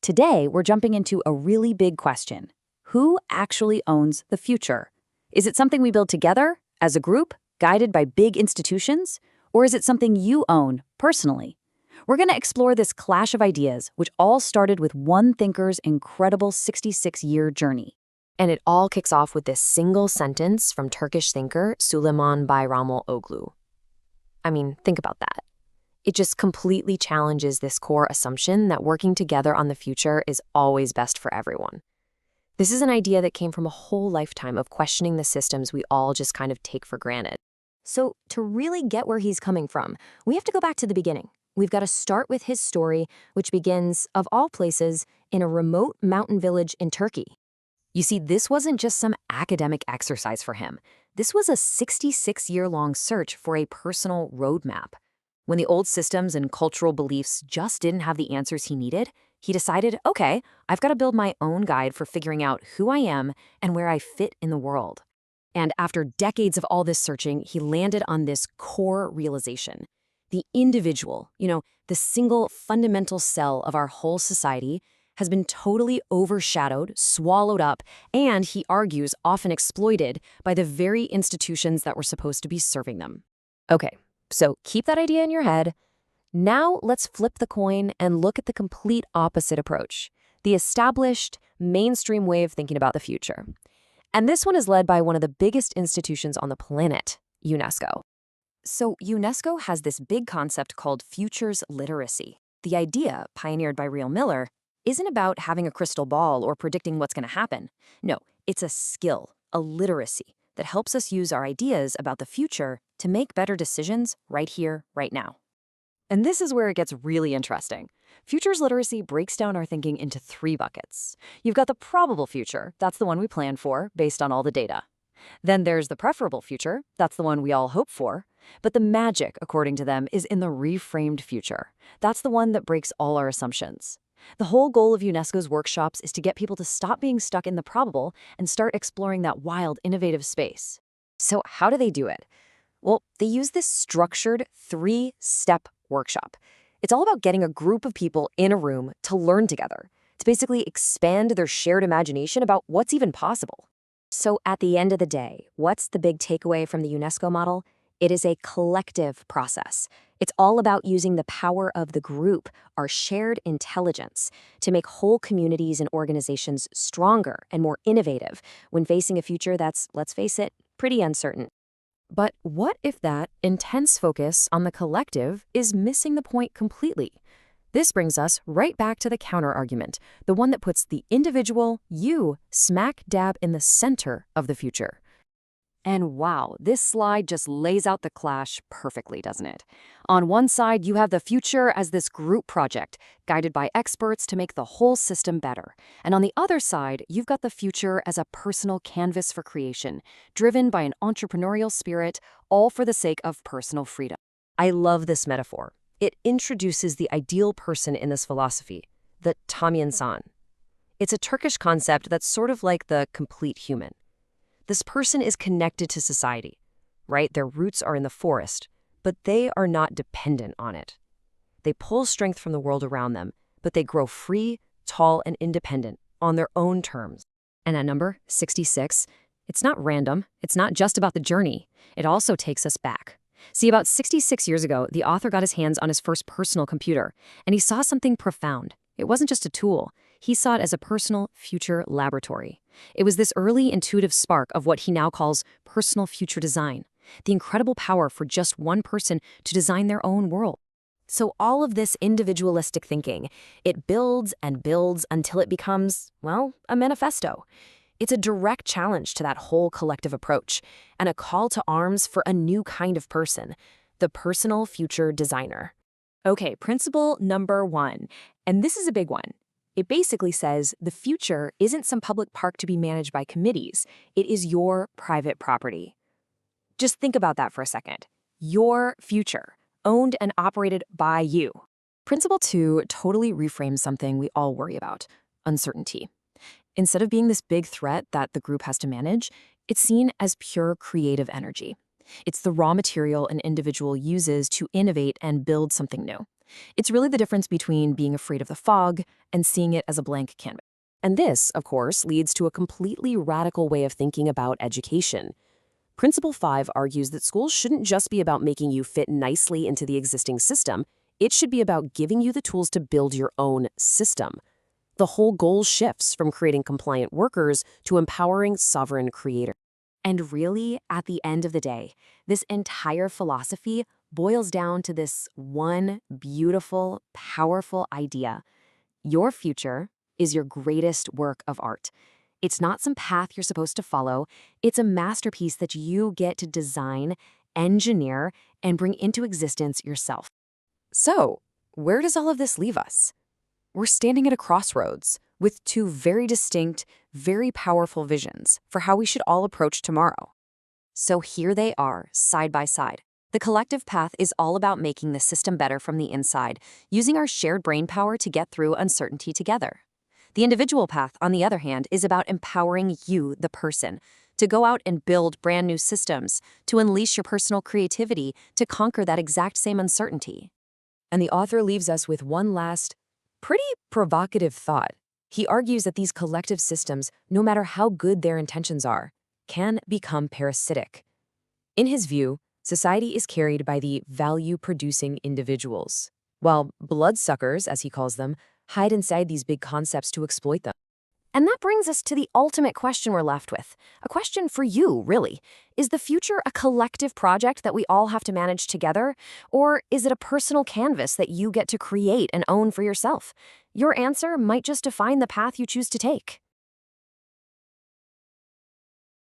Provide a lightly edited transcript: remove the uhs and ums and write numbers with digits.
Today, we're jumping into a really big question. Who actually owns the future? Is it something we build together, as a group, guided by big institutions? Or is it something you own, personally? We're going to explore this clash of ideas, which all started with one thinker's incredible 66-year journey. And it all kicks off with this single sentence from Turkish thinker Süleyman Bayramoğlu. I mean, think about that. It just completely challenges this core assumption that working together on the future is always best for everyone. This is an idea that came from a whole lifetime of questioning the systems we all just kind of take for granted. So to really get where he's coming from, we have to go back to the beginning. We've got to start with his story, which begins, of all places, in a remote mountain village in Turkey. You see, this wasn't just some academic exercise for him. This was a 66-year-long search for a personal roadmap. When the old systems and cultural beliefs just didn't have the answers he needed, he decided, okay, I've got to build my own guide for figuring out who I am and where I fit in the world. And after decades of all this searching, he landed on this core realization. The individual, the single fundamental cell of our whole society, has been totally overshadowed, swallowed up, and, he argues, often exploited by the very institutions that were supposed to be serving them. Okay, so keep that idea in your head. Now let's flip the coin and look at the complete opposite approach, the established, mainstream way of thinking about the future. And this one is led by one of the biggest institutions on the planet, UNESCO. So UNESCO has this big concept called futures literacy. The idea, pioneered by Real Miller, isn't about having a crystal ball or predicting what's going to happen. No, it's a skill, a literacy, that helps us use our ideas about the future to make better decisions right here, right now. And this is where it gets really interesting. Futures literacy breaks down our thinking into 3 buckets. You've got the probable future, that's the one we plan for, based on all the data. Then there's the preferable future, that's the one we all hope for. But the magic, according to them, is in the reframed future. That's the one that breaks all our assumptions. The whole goal of UNESCO's workshops is to get people to stop being stuck in the probable and start exploring that wild, innovative space. So how do they do it? Well, they use this structured 3-step workshop. It's all about getting a group of people in a room to learn together, to basically expand their shared imagination about what's even possible. So at the end of the day, what's the big takeaway from the UNESCO model? It is a collective process. It's all about using the power of the group, our shared intelligence, to make whole communities and organizations stronger and more innovative when facing a future that's, let's face it, pretty uncertain. But what if that intense focus on the collective is missing the point completely? This brings us right back to the counter-argument, the one that puts the individual, you, smack dab in the center of the future. And wow, this slide just lays out the clash perfectly, doesn't it? On one side, you have the future as this group project, guided by experts to make the whole system better. And on the other side, you've got the future as a personal canvas for creation, driven by an entrepreneurial spirit, all for the sake of personal freedom. I love this metaphor. It introduces the ideal person in this philosophy, the tam insan. It's a Turkish concept that's sort of like the complete human. This person is connected to society, right? Their roots are in the forest, but they are not dependent on it. They pull strength from the world around them, but they grow free, tall, and independent on their own terms. And that number, 66, it's not random. It's not just about the journey. It also takes us back. See, about 66 years ago, the author got his hands on his first personal computer, and he saw something profound. It wasn't just a tool. He saw it as a personal future laboratory. It was this early intuitive spark of what he now calls personal future design, the incredible power for just one person to design their own world. So all of this individualistic thinking, it builds and builds until it becomes, well, a manifesto. It's a direct challenge to that whole collective approach and a call to arms for a new kind of person, the personal future designer. Okay, principle number 1, and this is a big one. It basically says the future isn't some public park to be managed by committees. It is your private property. Just think about that for a second. Your future, owned and operated by you. Principle 2 totally reframes something we all worry about, uncertainty. Instead of being this big threat that the group has to manage, it's seen as pure creative energy. It's the raw material an individual uses to innovate and build something new. It's really the difference between being afraid of the fog and seeing it as a blank canvas. And this, of course, leads to a completely radical way of thinking about education. Principle 5 argues that schools shouldn't just be about making you fit nicely into the existing system. It should be about giving you the tools to build your own system. The whole goal shifts from creating compliant workers to empowering sovereign creators. And really, at the end of the day, this entire philosophy boils down to this one beautiful, powerful idea. Your future is your greatest work of art. It's not some path you're supposed to follow. It's a masterpiece that you get to design, engineer, and bring into existence yourself. So, where does all of this leave us? We're standing at a crossroads with two very distinct, very powerful visions for how we should all approach tomorrow. So here they are, side by side. The collective path is all about making the system better from the inside, using our shared brainpower to get through uncertainty together. The individual path, on the other hand, is about empowering you, the person, to go out and build brand new systems, to unleash your personal creativity, to conquer that exact same uncertainty. And the author leaves us with one last, pretty provocative thought. He argues that these collective systems, no matter how good their intentions are, can become parasitic. In his view, society is carried by the value-producing individuals, while bloodsuckers, as he calls them, hide inside these big concepts to exploit them. And that brings us to the ultimate question we're left with. A question for you, really. Is the future a collective project that we all have to manage together? Or is it a personal canvas that you get to create and own for yourself? Your answer might just define the path you choose to take.